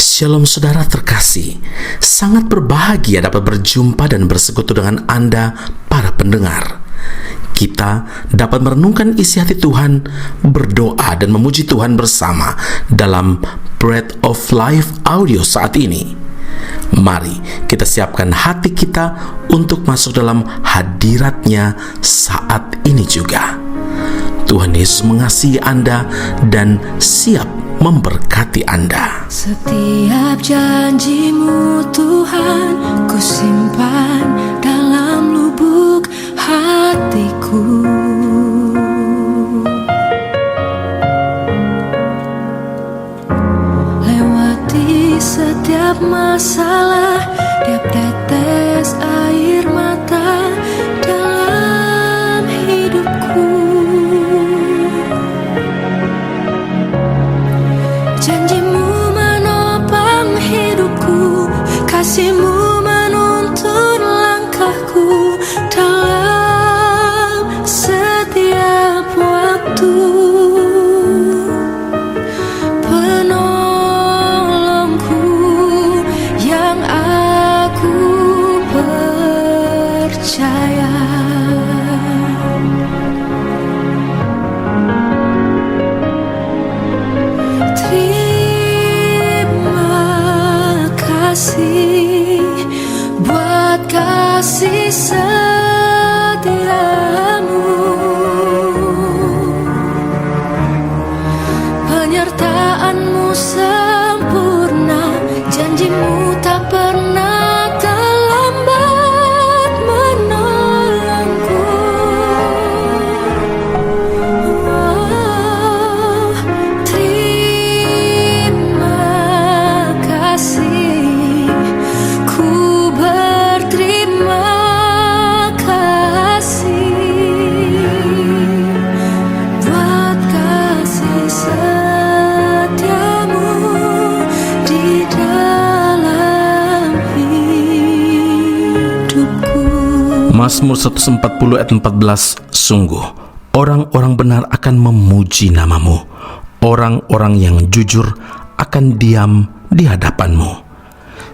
Shalom saudara terkasih, sangat berbahagia dapat berjumpa dan bersekutu dengan Anda para pendengar. Kita dapat merenungkan isi hati Tuhan, berdoa dan memuji Tuhan bersama dalam Bread of Life audio saat ini. Mari kita siapkan hati kita untuk masuk dalam hadirat-Nya saat ini juga. Tuhan Yesus mengasihi Anda dan siap memberkati Anda. Setiap janji-Mu Tuhan, ku simpan dalam lubuk hatiku. Lewati setiap masalah, tiap tetes air mata dalam hidupku. Janji-Mu menopang hidupku, kasih-Mu menuntun langkahku dalam setiap waktu. Penolongku yang aku percaya. Buat kasih setiamu, penyertaan-Mu sempurna, janji-Mu tak pernah terlambat menolongku. Terima kasih. Mazmur 140 ayat 14, sungguh orang-orang benar akan memuji nama-Mu, orang-orang yang jujur akan diam di hadapan-Mu.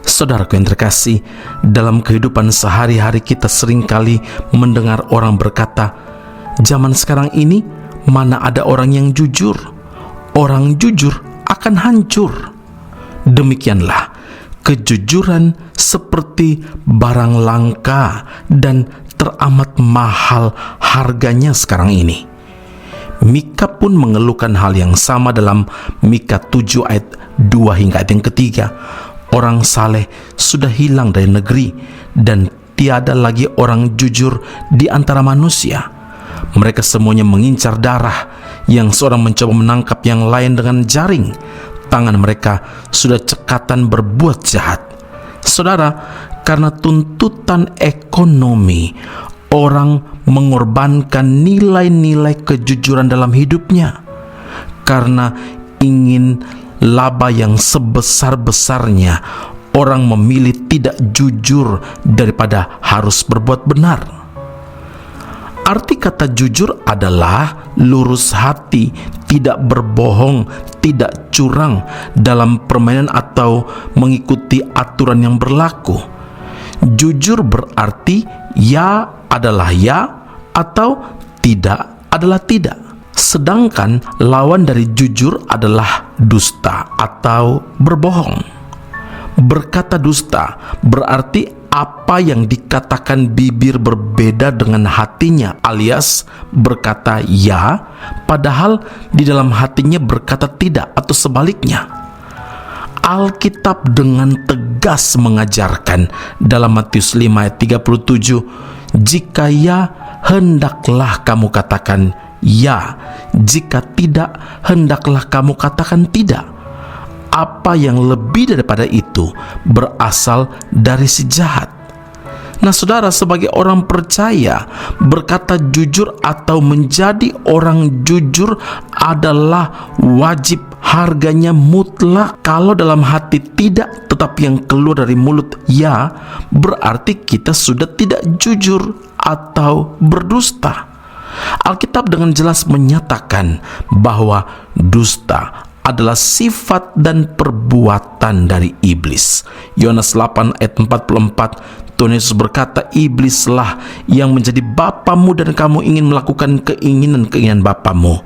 Saudaraku yang terkasih, dalam kehidupan sehari-hari kita seringkali mendengar orang berkata, zaman sekarang ini mana ada orang yang jujur? Orang jujur akan hancur. Demikianlah, kejujuran seperti barang langka dan teramat mahal harganya sekarang ini. Mika pun mengeluhkan hal yang sama dalam Mika 7 ayat 2 hingga ayat yang ketiga. Orang saleh sudah hilang dari negeri dan tiada lagi orang jujur di antara manusia. Mereka semuanya mengincar darah, yang seorang mencoba menangkap yang lain dengan jaring. Tangan mereka sudah cekatan berbuat jahat. Saudara, karena tuntutan ekonomi, orang mengorbankan nilai-nilai kejujuran dalam hidupnya. Karena ingin laba yang sebesar-besarnya, orang memilih tidak jujur daripada harus berbuat benar. Arti kata jujur adalah lurus hati, tidak berbohong, tidak curang dalam permainan atau mengikuti aturan yang berlaku. Jujur berarti ya adalah ya atau tidak adalah tidak. Sedangkan lawan dari jujur adalah dusta atau berbohong. Berkata dusta berarti apa yang dikatakan bibir berbeda dengan hatinya, alias berkata ya padahal di dalam hatinya berkata tidak, atau sebaliknya. Alkitab dengan tegas mengajarkan dalam Matius 5 ayat 37, jika ya, hendaklah kamu katakan ya, jika tidak, hendaklah kamu katakan tidak. Apa yang lebih daripada itu berasal dari si jahat. Nah saudara, sebagai orang percaya, berkata jujur atau menjadi orang jujur adalah wajib, harganya mutlak. Kalau dalam hati tidak, tetapi yang keluar dari mulut ya, berarti kita sudah tidak jujur atau berdusta. Alkitab dengan jelas menyatakan bahwa dusta adalah sifat dan perbuatan dari iblis. Yohanes 8 ayat 44, Tuhan Yesus berkata, iblislah yang menjadi bapamu dan kamu ingin melakukan keinginan-keinginan bapamu.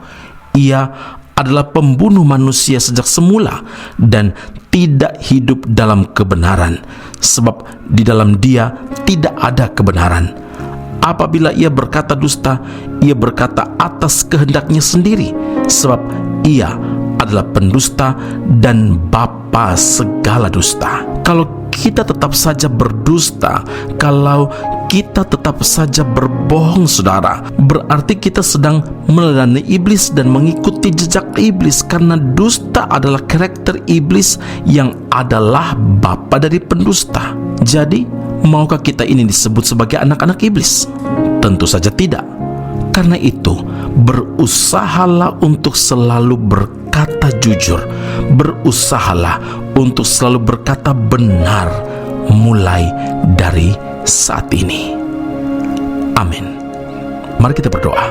Ia adalah pembunuh manusia sejak semula dan tidak hidup dalam kebenaran, sebab di dalam dia tidak ada kebenaran. Apabila ia berkata dusta, ia berkata atas kehendaknya sendiri, sebab ia adalah pendusta dan bapa segala dusta. Kalau kita tetap saja berdusta, kalau kita tetap saja berbohong, saudara, berarti kita sedang meneladani iblis dan mengikuti jejak iblis, karena dusta adalah karakter iblis yang adalah bapa dari pendusta. Jadi, maukah kita ini disebut sebagai anak-anak iblis? Tentu saja tidak. Karena itu, berusahalah untuk selalu berkata jujur, berusahalah untuk selalu berkata benar mulai dari saat ini. Amin. Mari kita berdoa.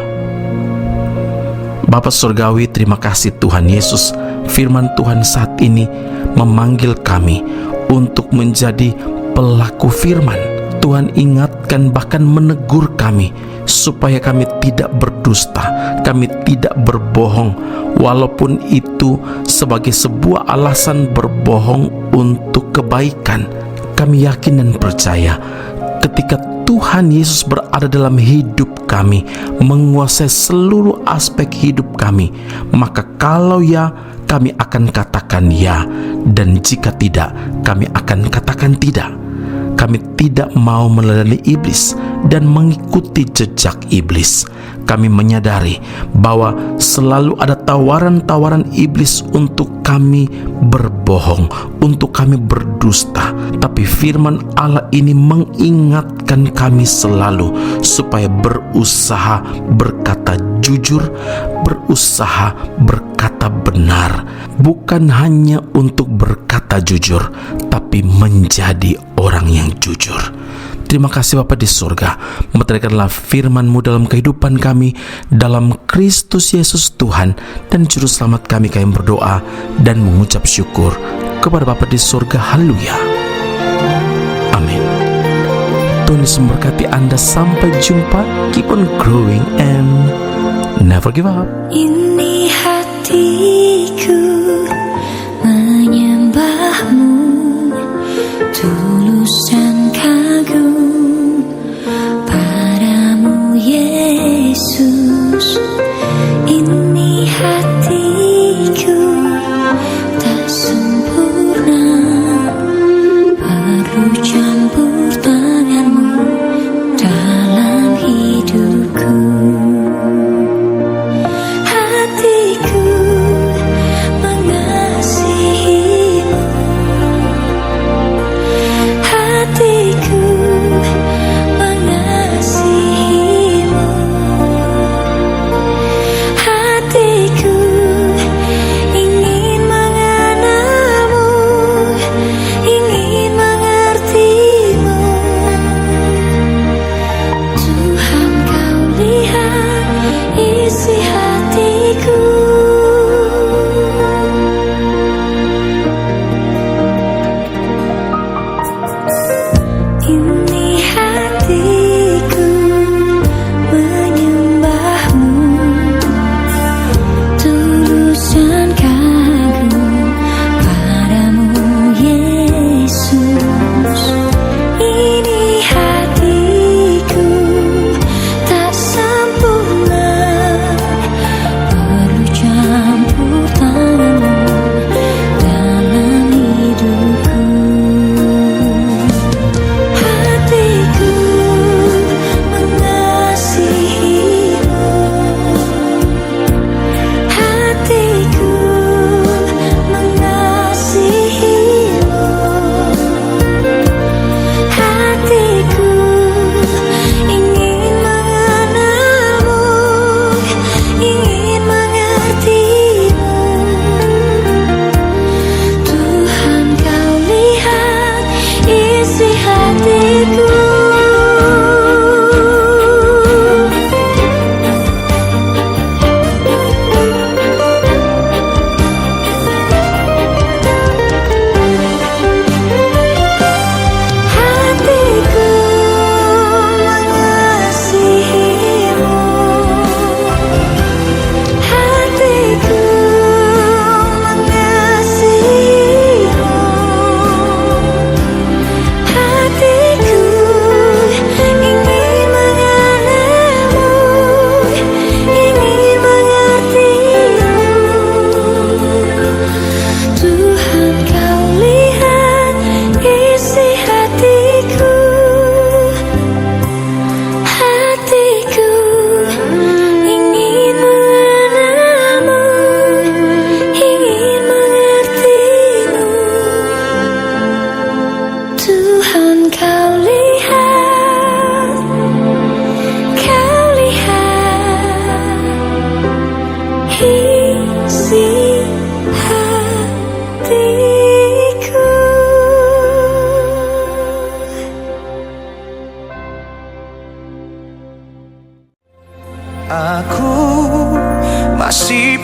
Bapa Surgawi, terima kasih Tuhan Yesus. Firman Tuhan saat ini memanggil kami untuk menjadi pelaku firman. Tuhan ingatkan, bahkan menegur kami supaya kami tidak berdusta, kami tidak berbohong, walaupun itu sebagai sebuah alasan berbohong untuk kebaikan. Kami yakin dan percaya ketika Tuhan Yesus berada dalam hidup kami, menguasai seluruh aspek hidup kami, maka kalau ya, kami akan katakan ya, dan jika tidak, kami akan katakan tidak. Kami tidak mau meneladani iblis dan mengikuti jejak iblis. Kami menyadari bahwa selalu ada tawaran-tawaran iblis untuk kami berbohong, untuk kami berdusta. Tapi firman Allah ini mengingatkan kami selalu supaya berusaha berkata jujur, berusaha berkata benar. Bukan hanya untuk berkata jujur, tapi menjadi orang yang jujur. Terima kasih Bapa di surga, meteraikanlah firman-Mu dalam kehidupan kami, dalam Kristus Yesus Tuhan dan Juru Selamat kami berdoa dan mengucap syukur kepada Bapa di surga. Haleluya. Amin. Tuhan Yesus memberkati Anda. Sampai jumpa. Keep on growing and never give up. Ini hatiku menyembah-Mu, tulus dan kagum padamu Yesus. Ini hatiku tak sempurna, perlu campur tangan-Mu dalam hidupku. Hatiku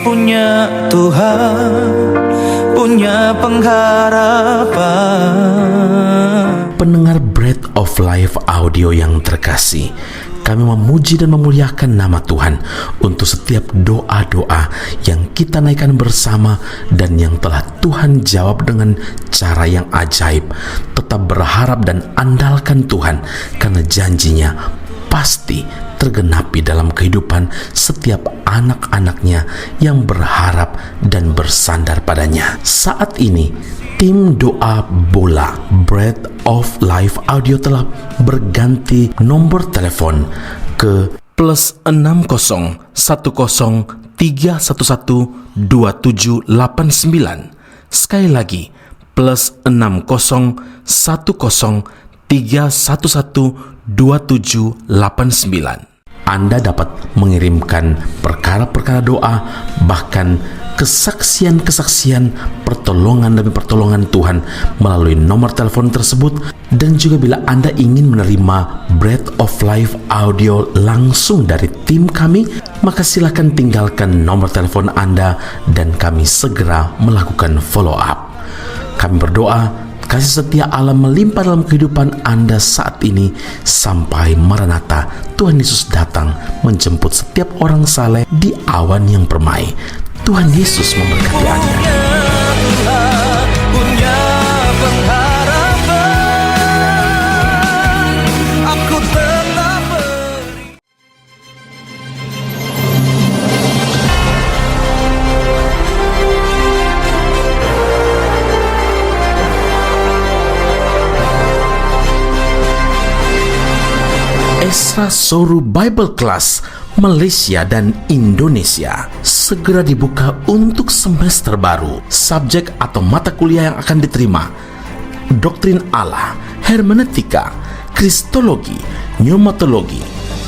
punya Tuhan, punya pengharapan. Pendengar Bread of Life audio yang terkasih, kami memuji dan memuliakan nama Tuhan untuk setiap doa-doa yang kita naikkan bersama dan yang telah Tuhan jawab dengan cara yang ajaib. Tetap berharap dan andalkan Tuhan, karena janjinya pasti tergenapi dalam kehidupan setiap anak-anaknya yang berharap dan bersandar padanya. Saat ini, tim doa bola Bread of Life audio telah berganti nomor telepon ke +60 10 311 2789. Sekali lagi, +60 10 311 2789. Anda dapat mengirimkan perkara-perkara doa, bahkan kesaksian-kesaksian pertolongan demi pertolongan Tuhan melalui nomor telepon tersebut. Dan juga bila Anda ingin menerima Bread of Life audio langsung dari tim kami, maka silakan tinggalkan nomor telepon Anda dan kami segera melakukan follow up. Kami berdoa kasih setia Allah melimpah dalam kehidupan Anda saat ini sampai Maranatha, Tuhan Yesus datang menjemput setiap orang saleh di awan yang permai. Tuhan Yesus memberkati Anda. Punya pengharapan, aku tetap beri. Esra Soru Bible Class Malaysia dan Indonesia segera dibuka untuk semester baru. Subjek atau mata kuliah yang akan diterima: Doktrin Allah, Hermeneutika, Kristologi, Pneumatologi,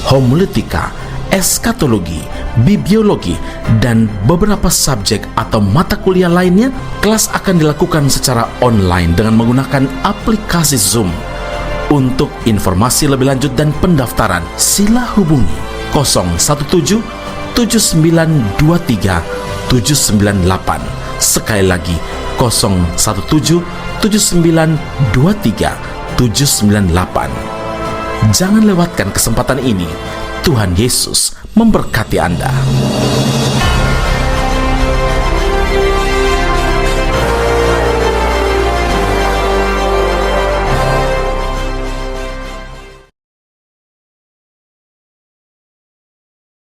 Homiletika, Eskatologi, Bibliologi, dan beberapa subjek atau mata kuliah lainnya. Kelas akan dilakukan secara online dengan menggunakan aplikasi Zoom. Untuk informasi lebih lanjut dan pendaftaran, sila hubungi 017 7923 798. Sekali lagi, 017 7923 798. Jangan lewatkan kesempatan ini. Tuhan Yesus memberkati Anda.